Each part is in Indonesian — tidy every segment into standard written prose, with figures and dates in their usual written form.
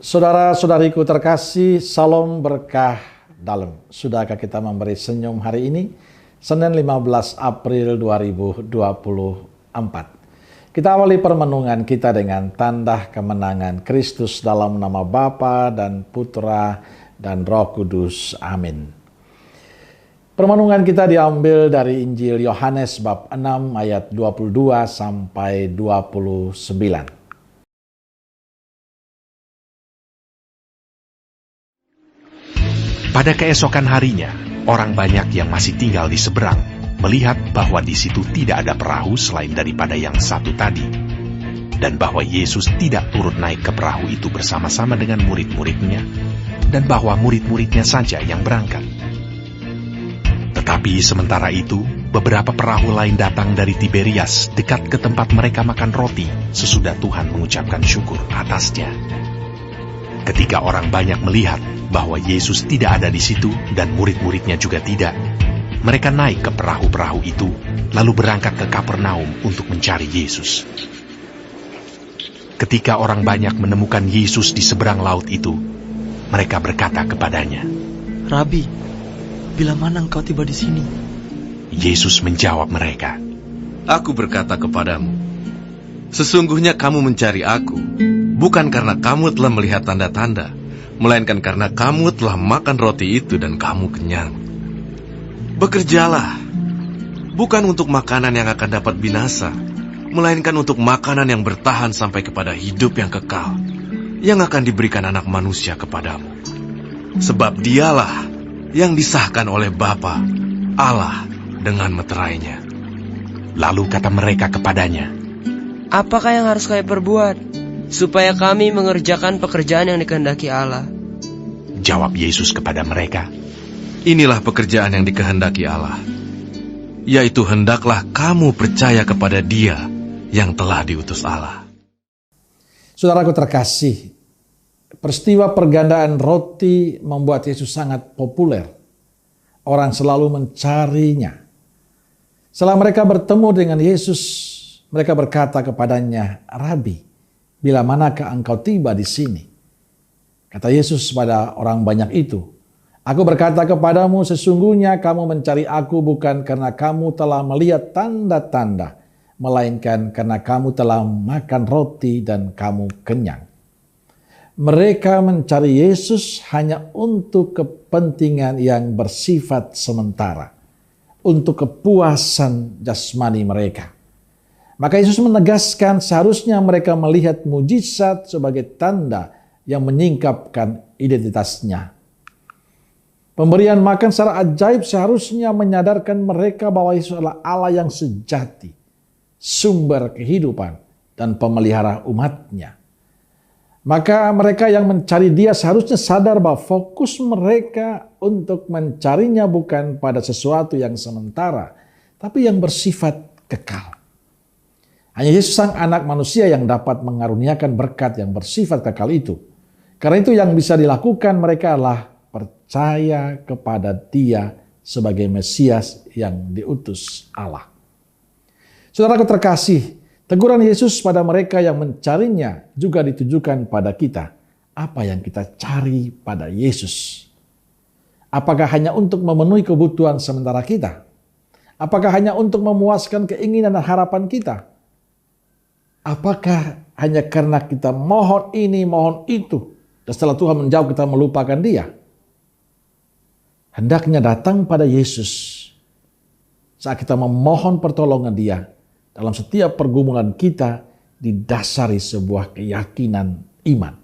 Saudara-saudariku terkasih, salam berkah dalam. Sudahkah kita memberi senyum hari ini? Senin 15 April 2024. Kita awali permenungan kita dengan tanda kemenangan Kristus dalam nama Bapa dan Putra dan Roh Kudus. Amin. Permenungan kita diambil dari Injil Yohanes bab 6 ayat 22 sampai 29. Pada keesokan harinya, orang banyak yang masih tinggal di seberang melihat bahwa di situ tidak ada perahu selain daripada yang satu tadi, dan bahwa Yesus tidak turut naik ke perahu itu bersama-sama dengan murid-muridnya, dan bahwa murid-muridnya saja yang berangkat. Tetapi sementara itu, beberapa perahu lain datang dari Tiberias dekat ke tempat mereka makan roti sesudah Tuhan mengucapkan syukur atasnya. Ketika orang banyak melihat bahwa Yesus tidak ada di situ dan murid-muridnya juga tidak, mereka naik ke perahu-perahu itu, lalu berangkat ke Kapernaum untuk mencari Yesus. Ketika orang banyak menemukan Yesus di seberang laut itu, mereka berkata kepadanya, "Rabi, bila mana engkau tiba di sini?" Yesus menjawab mereka, "Aku berkata kepadamu, sesungguhnya kamu mencari aku, bukan karena kamu telah melihat tanda-tanda, melainkan karena kamu telah makan roti itu dan kamu kenyang. Bekerjalah, bukan untuk makanan yang akan dapat binasa, melainkan untuk makanan yang bertahan sampai kepada hidup yang kekal, yang akan diberikan Anak Manusia kepadamu. Sebab dialah yang disahkan oleh Bapa, Allah, dengan meterainya." Lalu kata mereka kepadanya, "Apakah yang harus kami perbuat supaya kami mengerjakan pekerjaan yang dikehendaki Allah?" Jawab Yesus kepada mereka, "Inilah pekerjaan yang dikehendaki Allah, yaitu hendaklah kamu percaya kepada Dia yang telah diutus Allah." Saudaraku terkasih, peristiwa pergandaan roti membuat Yesus sangat populer. Orang selalu mencarinya. Setelah mereka bertemu dengan Yesus, mereka berkata kepadanya, "Rabi, bila manakah engkau tiba di sini?" Kata Yesus pada orang banyak itu, "Aku berkata kepadamu, sesungguhnya kamu mencari aku bukan karena kamu telah melihat tanda-tanda, melainkan karena kamu telah makan roti dan kamu kenyang." Mereka mencari Yesus hanya untuk kepentingan yang bersifat sementara, untuk kepuasan jasmani mereka. Maka Yesus menegaskan seharusnya mereka melihat mujizat sebagai tanda yang menyingkapkan identitasnya. Pemberian makan secara ajaib seharusnya menyadarkan mereka bahwa Yesus adalah Allah yang sejati, sumber kehidupan dan pemelihara umatnya. Maka mereka yang mencari Dia seharusnya sadar bahwa fokus mereka untuk mencarinya bukan pada sesuatu yang sementara, tapi yang bersifat kekal. Hanya Yesus Sang Anak Manusia yang dapat mengaruniakan berkat yang bersifat kekal itu. Karena itu yang bisa dilakukan mereka adalah percaya kepada Dia sebagai Mesias yang diutus Allah. Saudaraku terkasih, teguran Yesus pada mereka yang mencarinya juga ditujukan pada kita. Apa yang kita cari pada Yesus? Apakah hanya untuk memenuhi kebutuhan sementara kita? Apakah hanya untuk memuaskan keinginan dan harapan kita? Apakah hanya karena kita mohon ini, mohon itu, dan setelah Tuhan menjawab kita melupakan Dia? Hendaknya datang pada Yesus saat kita memohon pertolongan Dia. Dalam setiap pergumulan kita didasari sebuah keyakinan iman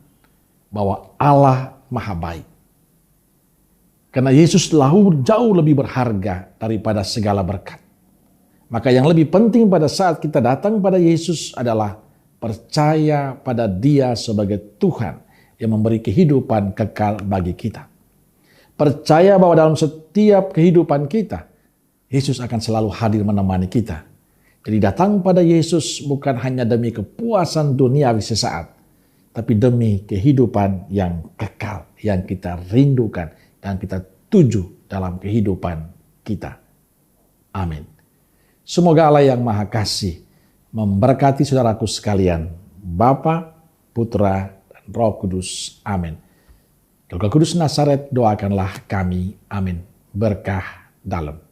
bahwa Allah Maha Baik. Karena Yesus jauh lebih berharga daripada segala berkat. Maka yang lebih penting pada saat kita datang pada Yesus adalah percaya pada Dia sebagai Tuhan yang memberi kehidupan kekal bagi kita. Percaya bahwa dalam setiap kehidupan kita, Yesus akan selalu hadir menemani kita. Jadi datang pada Yesus bukan hanya demi kepuasan duniawi sesaat, tapi demi kehidupan yang kekal, yang kita rindukan dan kita tuju dalam kehidupan kita. Amin. Semoga Allah yang Maha Kasih memberkati saudaraku sekalian, Bapa, Putra, dan Roh Kudus. Amin. Gereja Kudus Nazaret, doakanlah kami. Amin. Berkah dalam.